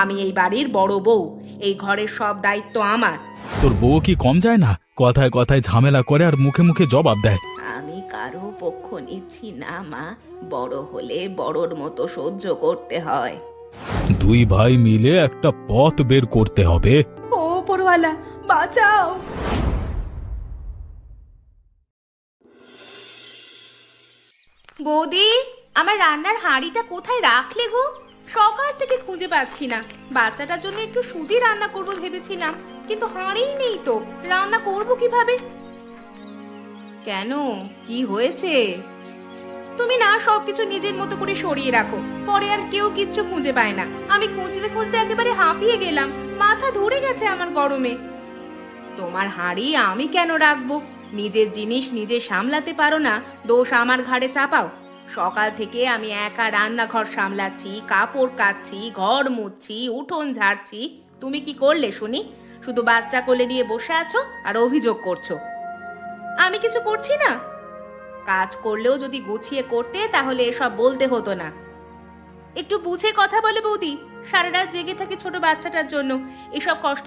আমি এই বাড়ির বড় বউ, এই ঘরের সব দায়িত্ব আমার। তোর বউ কি কম যায় না? কথায় কথায় ঝামেলা করে আর মুখে মুখে জবাব দেয়। আমি কারো পক্ষ নিচ্ছি না মা, বড় হলে বড়র মতো সহ্য করতে হয়। দুই ভাই মিলে একটা পথ বের করতে হবে। ও উপরওয়ালা, বাঁচাও। বৌদি, আমার রান্নার হাঁড়িটা কোথায় রাখলে গো? সকাল থেকে খুঁজে পাচ্ছি না। বাচ্চাটার জন্য একটু সুজি রান্না করব ভেবেছিলাম, কিন্তু হাঁড়িই নেই তো। রান্না করব কিভাবে? কেন, কি হয়েছে? তুমি না সবকিছু নিজের মতো করে সরিয়ে রাখো, পরে আর কেউ কিচ্ছু খুঁজে পায় না। আমি খুঁজতে খুঁজতে একেবারে হাঁপিয়ে গেলাম, মাথা ধরে গেছে আমার গরমে। তোমার হাঁড়ি আমি কেন রাখবো? নিজের জিনিস নিজে সামলাতে পারো না, দোষ আমার ঘাড়ে চাপাও। সকাল থেকে আমি একা রান্নাঘর সামলাচ্ছি, কাপড় কাচ্ছি, ঘর মুছছি, উঠোন ঝাড়ছি। তুমি কি করলে শুনি? শুধু বাচ্চা কোলে নিয়ে বসে আছো আর অভিযোগ করছো। আমি কিছু করছি না? কাজ করলেও যদি গুছিয়ে করতে তাহলে এসব বলতে হতো না। একটু বুঝে কথা বলে বৌদি, সারা রাত জেগে থাকে ছোট বাচ্চাটার জন্য। এসব কষ্ট